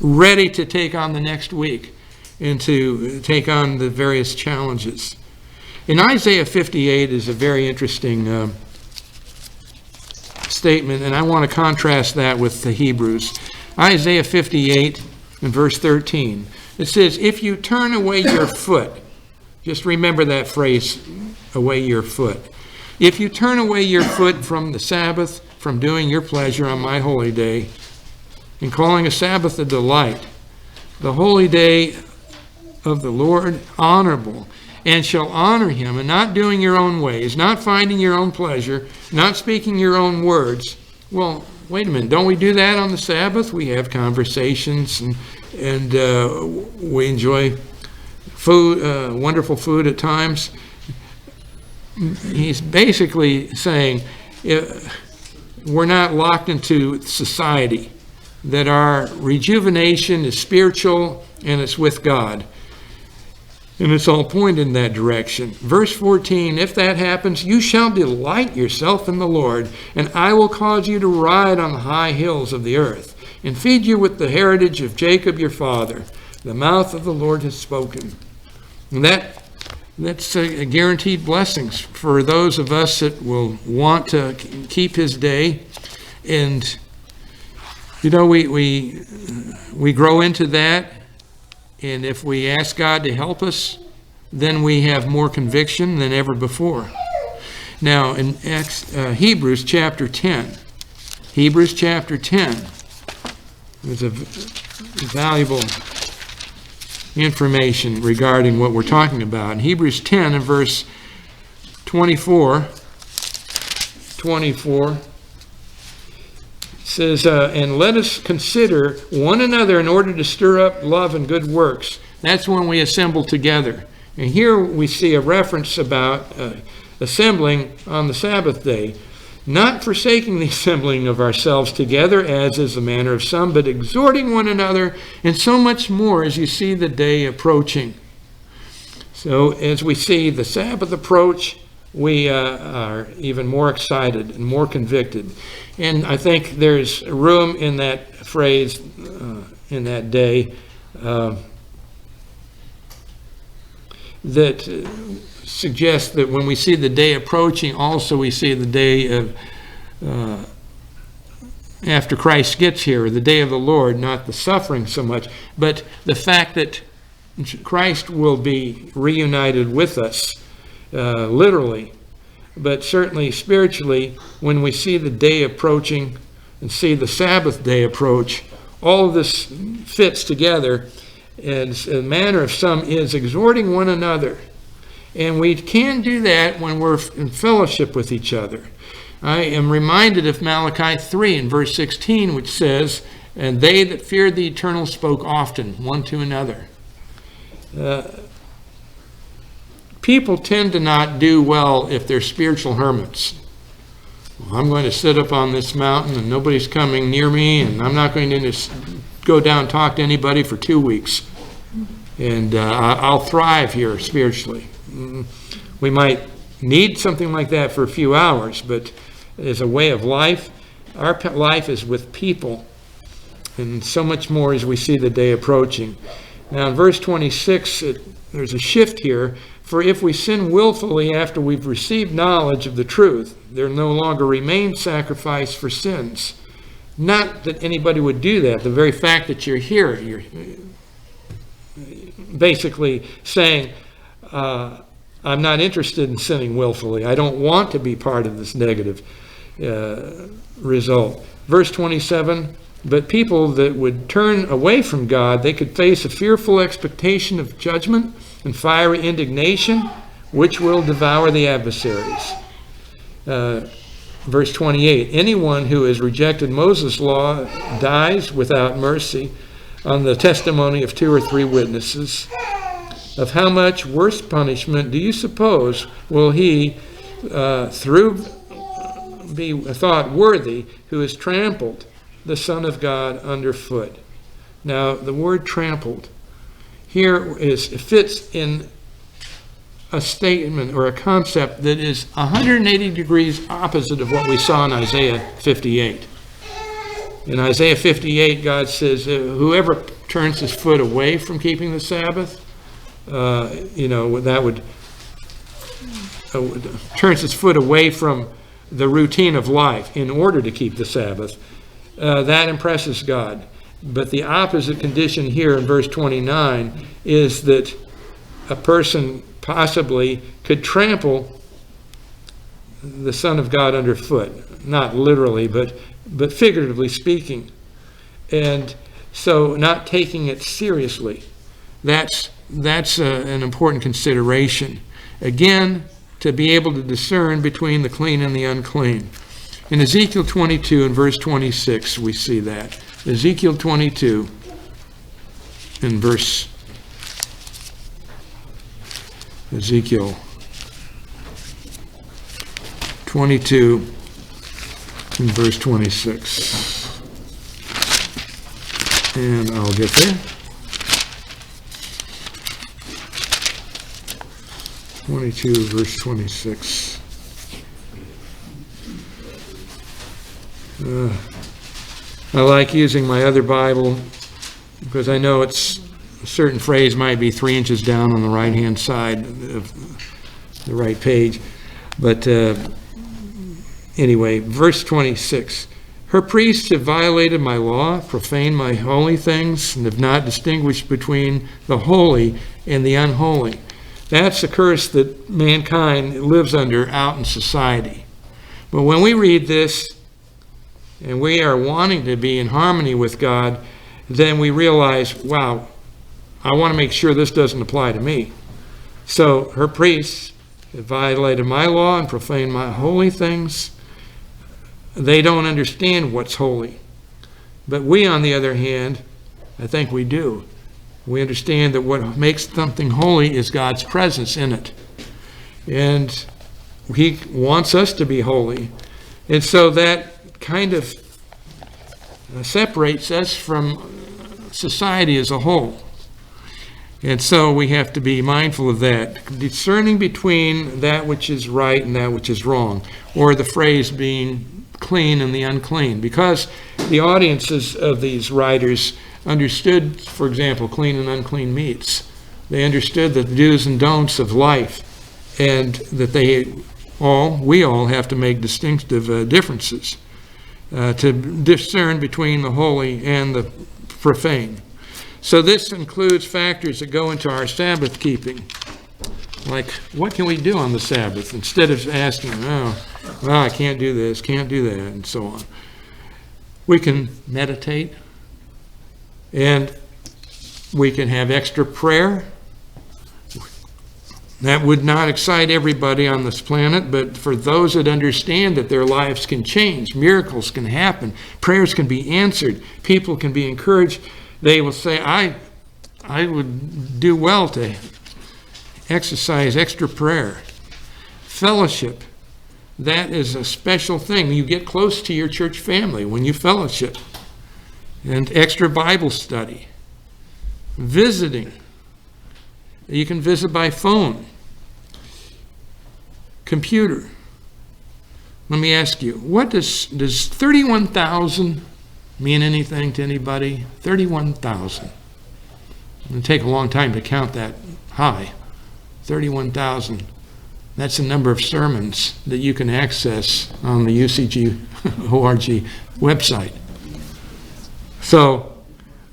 ready to take on the next week and to take on the various challenges. In Isaiah 58 is a very interesting statement, and I want to contrast that with the Hebrews. Isaiah 58 and verse 13. It says, if you turn away your foot, just remember that phrase, away your foot. If you turn away your foot from the Sabbath, from doing your pleasure on my holy day, and calling a Sabbath a delight, the holy day of the Lord honorable, and shall honor him, and not doing your own ways, not finding your own pleasure, not speaking your own words. Well, wait a minute, don't we do that on the Sabbath? We have conversations and we enjoy food, wonderful food at times. he's basically saying we're not locked into society, that our rejuvenation is spiritual and it's with God. And it's all pointed in that direction. Verse 14, if that happens, you shall delight yourself in the Lord, and I will cause you to ride on the high hills of the earth, and feed you with the heritage of Jacob your father. The mouth of the Lord has spoken. And that's a guaranteed blessings for those of us that will want to keep his day. And, you know, we grow into that. And if we ask God to help us, then we have more conviction than ever before. Now, in Hebrews chapter 10, Hebrews chapter 10 is a valuable information regarding what we're talking about. In Hebrews 10 and verse 24, says, and let us consider one another in order to stir up love and good works. That's when we assemble together. And here we see a reference about assembling on the Sabbath day. Not forsaking the assembling of ourselves together, as is the manner of some, but exhorting one another, and so much more as you see the day approaching. So as we see the Sabbath approach, we are even more excited and more convicted. And I think there's room in that phrase, in that day, that suggests that when we see the day approaching, also we see the day of after Christ gets here, the day of the Lord, not the suffering so much, but the fact that Christ will be reunited with us, literally, but certainly spiritually. When we see the day approaching and see the Sabbath day approach, all of this fits together. And the manner of some is exhorting one another. And we can do that when we're in fellowship with each other. I am reminded of Malachi 3 in verse 16, which says, and they that feared the Eternal spoke often one to another. People tend to not do well if they're spiritual hermits. Well, I'm going to sit up on this mountain and nobody's coming near me, and I'm not going to go down and talk to anybody for 2 weeks. And I'll thrive here spiritually. We might need something like that for a few hours, but as a way of life, our life is with people, and so much more as we see the day approaching. Now in verse 26, there's a shift here. For if we sin willfully after we've received knowledge of the truth, there no longer remains sacrifice for sins. Not that anybody would do that. The very fact that you're here, you're basically saying, I'm not interested in sinning willfully. I don't want to be part of this negative result. Verse 27, but people that would turn away from God, they could face a fearful expectation of judgment and fiery indignation, which will devour the adversaries. Verse 28, anyone who has rejected Moses' law dies without mercy on the testimony of 2 or 3 witnesses. Of how much worse punishment do you suppose will he be thought worthy who has trampled the Son of God underfoot? Now, the word trampled here fits in a statement or a concept that is 180 degrees opposite of what we saw in Isaiah 58. In Isaiah 58, God says, whoever turns his foot away from keeping the Sabbath, that would turns its foot away from the routine of life in order to keep the Sabbath, that impresses God. But the opposite condition here in verse 29 is that a person possibly could trample the Son of God underfoot, not literally, but figuratively speaking. And so not taking it seriously, that's an important consideration. Again, to be able to discern between the clean and the unclean. In Ezekiel 22 and verse 26, we see that. Ezekiel 22 and verse 22 and verse 26. And I'll get there. 22, verse 26. I like using my other Bible because I know it's a certain phrase might be 3 inches down on the right-hand side of the right page. But anyway, verse 26. Her priests have violated my law, profaned my holy things, and have not distinguished between the holy and the unholy. That's the curse that mankind lives under out in society. But when we read this, and we are wanting to be in harmony with God, then we realize, wow, I want to make sure this doesn't apply to me. So her priests have violated my law and profaned my holy things. They don't understand what's holy. But we, on the other hand, I think we do. We understand that what makes something holy is God's presence in it. And he wants us to be holy. And so that kind of separates us from society as a whole. And so we have to be mindful of that, discerning between that which is right and that which is wrong, or the phrase being clean and the unclean, because the audiences of these writers understood, for example, clean and unclean meats. They understood the do's and don'ts of life, and that we all have to make distinctive differences to discern between the holy and the profane. So this includes factors that go into our Sabbath keeping. Like, what can we do on the Sabbath? Instead of asking, I can't do this, can't do that, and so on. We can meditate, and we can have extra prayer. That would not excite everybody on this planet, but for those that understand that their lives can change, miracles can happen, prayers can be answered, people can be encouraged, they will say, I would do well to exercise extra prayer. Fellowship, that is a special thing. You get close to your church family when you fellowship. And extra Bible study. Visiting. You can visit by phone. Computer. Let me ask you, what does 31,000 mean anything to anybody? 31,000. It's going to take a long time to count that high. 31,000. That's the number of sermons that you can access on the UCG.org website. So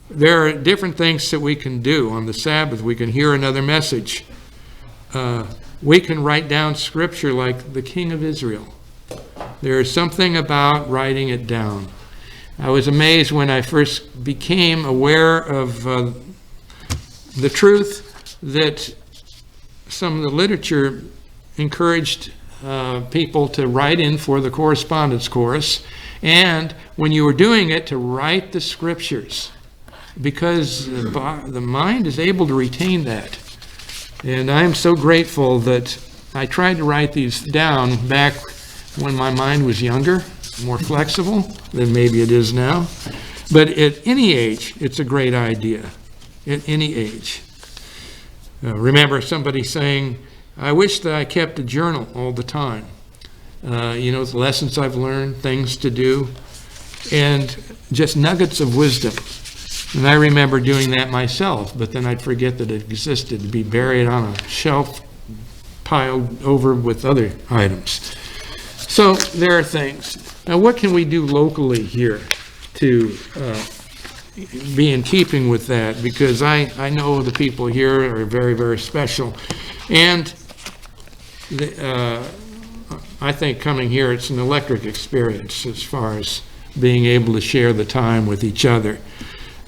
there are different things that we can do on the Sabbath. We can hear another message. We can write down scripture like the King of Israel. There is something about writing it down. I was amazed when I first became aware of the truth that some of the literature encouraged people to write in for the correspondence course, and when you were doing it, to write the scriptures, because the mind is able to retain that. And I'm so grateful that I tried to write these down back when my mind was younger, more flexible than maybe it is now. But at any age, it's a great idea. At any age. Remember somebody saying, I wish that I kept a journal all the time. The lessons I've learned, things to do, and just nuggets of wisdom. And I remember doing that myself, but then I'd forget that it existed, to be buried on a shelf, piled over with other items. So there are things. Now, what can we do locally here to be in keeping with that? Because I know the people here are very, very special. And I think coming here, it's an electric experience as far as being able to share the time with each other.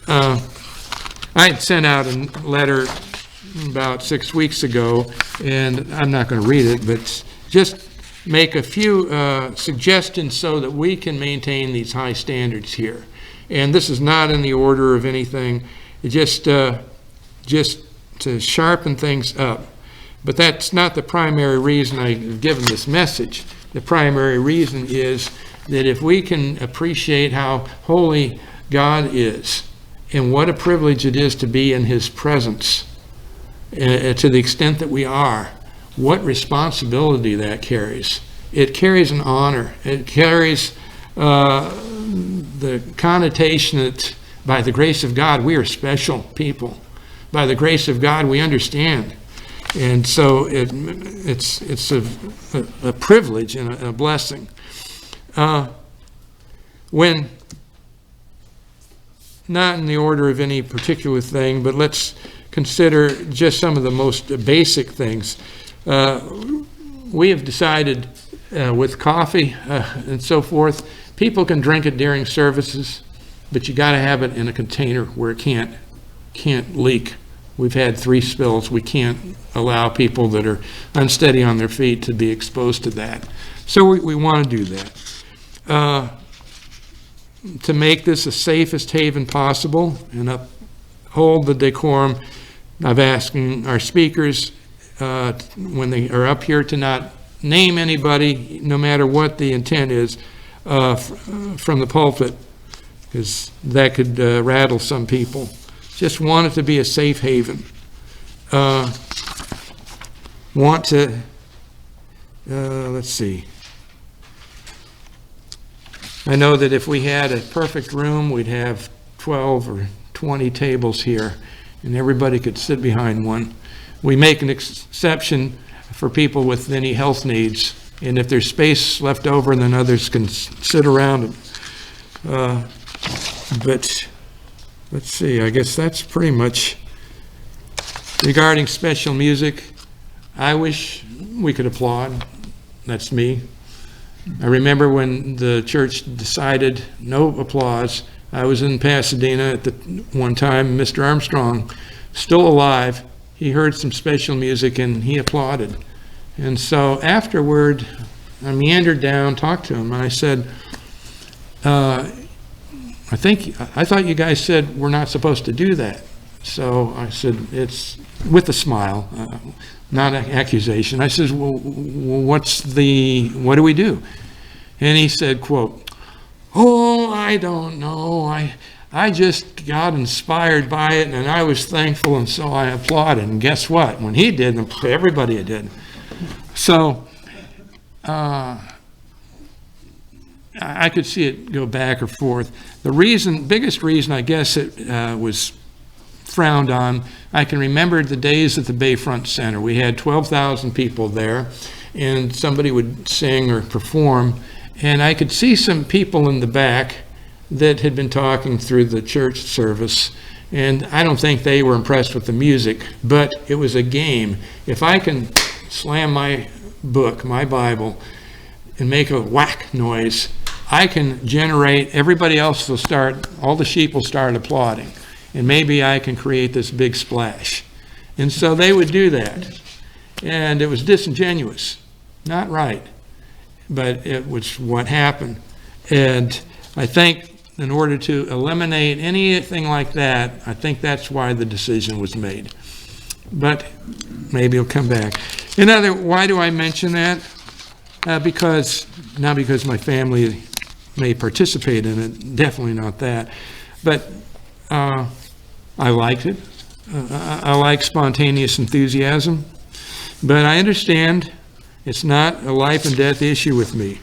I had sent out a letter about 6 weeks ago, and I'm not going to read it, but just make a few suggestions so that we can maintain these high standards here. And this is not in the order of anything, just to sharpen things up. But that's not the primary reason I've given this message. the primary reason is that if we can appreciate how holy God is and what a privilege it is to be in his presence, to the extent that we are, what responsibility that carries. It carries an honor. It carries the connotation that by the grace of God, we are special people. By the grace of God, we understand. And so it's a privilege and a blessing. When, not in the order of any particular thing, but let's consider just some of the most basic things. We have decided with coffee and so forth, people can drink it during services, but you got to have it in a container where it can't leak. We've had 3 spills. We can't allow people that are unsteady on their feet to be exposed to that. So we want to do that. To make this the safest haven possible and uphold the decorum of asking our speakers when they are up here to not name anybody, no matter what the intent is, from the pulpit, because that could rattle some people. Just want it to be a safe haven. Want to, let's see. I know that if we had a perfect room, we'd have 12 or 20 tables here, and everybody could sit behind one. We make an exception for people with any health needs, and if there's space left over, then others can sit around. But let's see, I guess that's pretty much regarding special music. I wish we could applaud. That's me. I remember when the church decided no applause. I was in Pasadena at the one time. Mr. Armstrong, still alive, he heard some special music and he applauded. And so afterward, I meandered down, talked to him, and I said, I thought you guys said we're not supposed to do that. So I said, it's with a smile, not an accusation. I said, well, what do we do? And he said, quote, "Oh, I don't know. I just got inspired by it, and I was thankful, and so I applauded." And guess what? When he did, everybody did. So I could see it go back or forth. The biggest reason, I guess, it was frowned on, I can remember the days at the Bayfront Center. We had 12,000 people there, and somebody would sing or perform, and I could see some people in the back that had been talking through the church service, and I don't think they were impressed with the music, but it was a game. If I can slam my book, my Bible, and make a whack noise, I can generate, everybody else will start, all the sheep will start applauding, and maybe I can create this big splash. And so they would do that, and it was disingenuous, not right, but it was what happened. And I think in order to eliminate anything like that, I think that's why the decision was made. But maybe it'll come back. Why do I mention that? Not because my family may participate in it, definitely not that. But I liked it. I like spontaneous enthusiasm. But I understand it's not a life and death issue with me.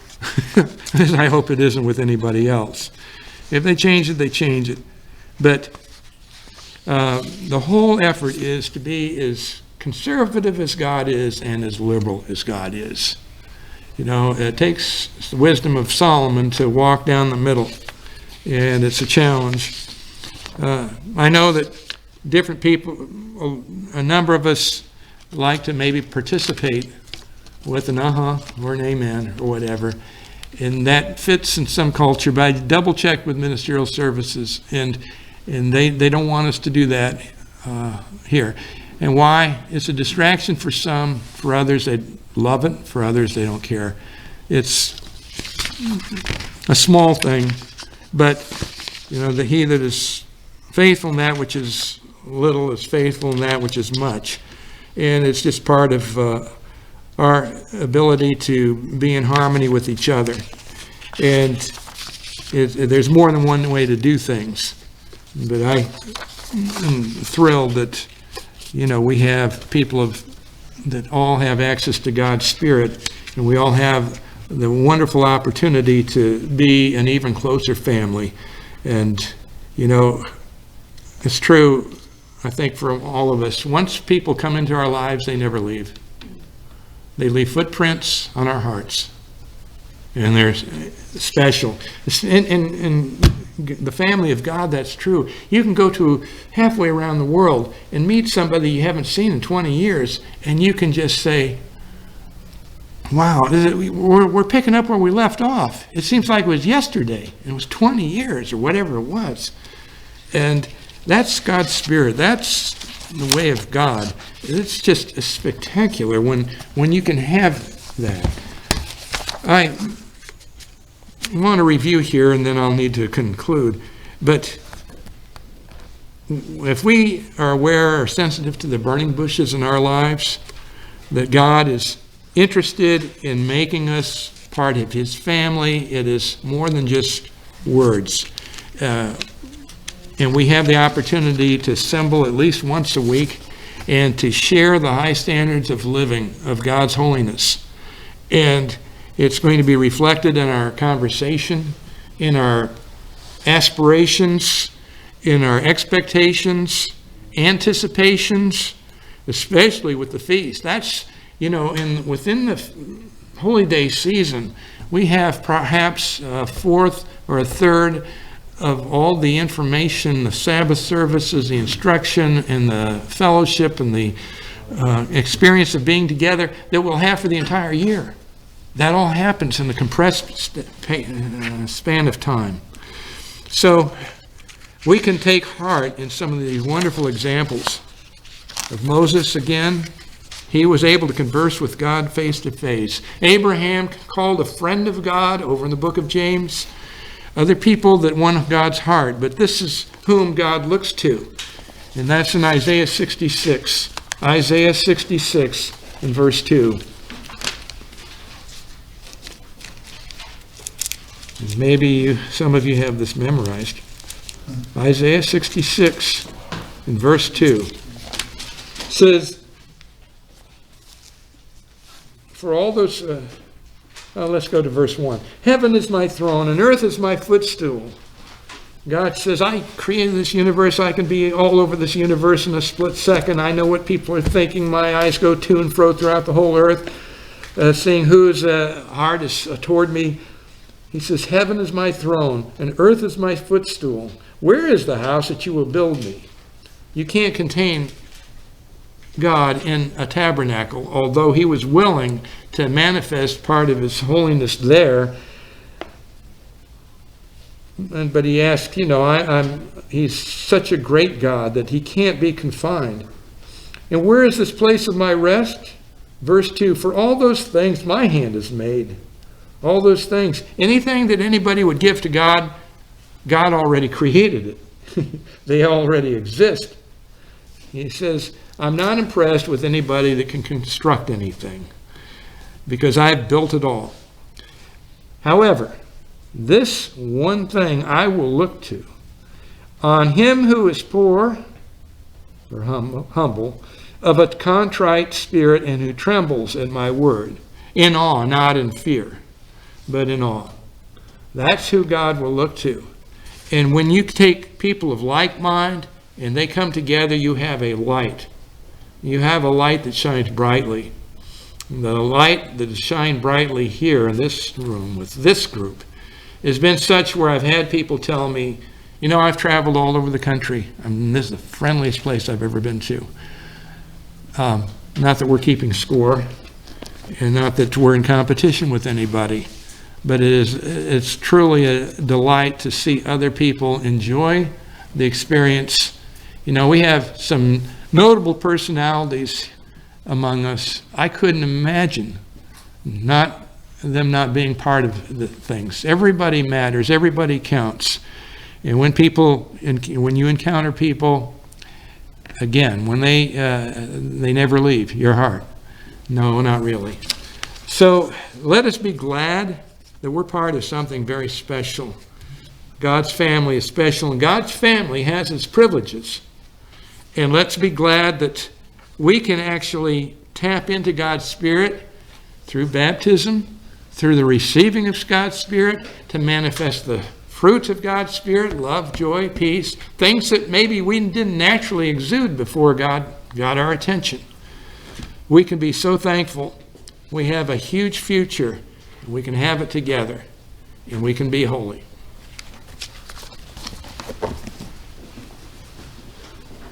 As I hope it isn't with anybody else. If they change it, they change it. But the whole effort is to be as conservative as God is and as liberal as God is. You know, it takes the wisdom of Solomon to walk down the middle, and it's a challenge. I know that different people, a number of us like to maybe participate with an or an amen or whatever, and that fits in some culture, but I double check with ministerial services, and they don't want us to do that here. And why? It's a distraction for some. For others, they love it. For others, they don't care. It's a small thing, but you know, he that is faithful in that which is little is faithful in that which is much. And it's just part of our ability to be in harmony with each other. And there's more than one way to do things. But I am thrilled that, we have people that all have access to God's Spirit, and we all have the wonderful opportunity to be an even closer family. And, it's true, I think, for all of us. Once people come into our lives, they never leave. They leave footprints on our hearts. And they're special. In the family of God, that's true. You can go to halfway around the world and meet somebody you haven't seen in 20 years, and you can just say, wow, we're picking up where we left off. It seems like it was yesterday. It was 20 years or whatever it was. And that's God's Spirit. That's the way of God. It's just spectacular when you can have that. I want to review here, and then I'll need to conclude. But if we are aware or sensitive to the burning bushes in our lives, that God is interested in making us part of His family, it is more than just words. And we have the opportunity to assemble at least once a week and to share the high standards of living of God's holiness. And it's going to be reflected in our conversation, in our aspirations, in our expectations, anticipations, especially with the feast. That's, within the Holy Day season, we have perhaps a fourth or a third of all the information, the Sabbath services, the instruction, and the fellowship, and the experience of being together that we'll have for the entire year. That all happens in the compressed span of time. So we can take heart in some of these wonderful examples of Moses again. He was able to converse with God face to face. Abraham, called a friend of God over in the book of James. Other people that won God's heart, but this is whom God looks to. And that's in Isaiah 66. Isaiah 66 in verse 2. Maybe some of you have this memorized. Isaiah 66 in verse 2 says, for all those... let's go to verse 1. Heaven is my throne, and earth is my footstool. God says, I created this universe. I can be all over this universe in a split second. I know what people are thinking. My eyes go to and fro throughout the whole earth, seeing whose heart is toward me. He says, heaven is my throne, and earth is my footstool. Where is the house that you will build me? You can't contain God in a tabernacle, although He was willing to manifest part of His holiness there. But He asked, He's such a great God that He can't be confined. And where is this place of my rest? Verse 2, for all those things my hand has made. All those things. Anything that anybody would give to God, God already created it. They already exist. He says, I'm not impressed with anybody that can construct anything, because I've built it all. However, this one thing I will look to, on him who is poor, or humble, of a contrite spirit, and who trembles at my word, in awe, not in fear, but in awe. That's who God will look to. And when you take people of like mind, and they come together, you have a light. You have a light that shines brightly. The light that has shined brightly here in this room with this group has been such where I've had people tell me, I've traveled all over the country. This is the friendliest place I've ever been to. Not that we're keeping score, and not that we're in competition with anybody, but it's truly a delight to see other people enjoy the experience. We have some notable personalities among us. I couldn't imagine them not being part of the things. Everybody matters. Everybody counts. And when you encounter people, again, when they never leave your heart. No, not really. So let us be glad that we're part of something very special. God's family is special, and God's family has its privileges. And let's be glad that we can actually tap into God's Spirit through baptism, through the receiving of God's Spirit, to manifest the fruits of God's Spirit, love, joy, peace, things that maybe we didn't naturally exude before God got our attention. We can be so thankful. We have a huge future, and we can have it together, and we can be holy.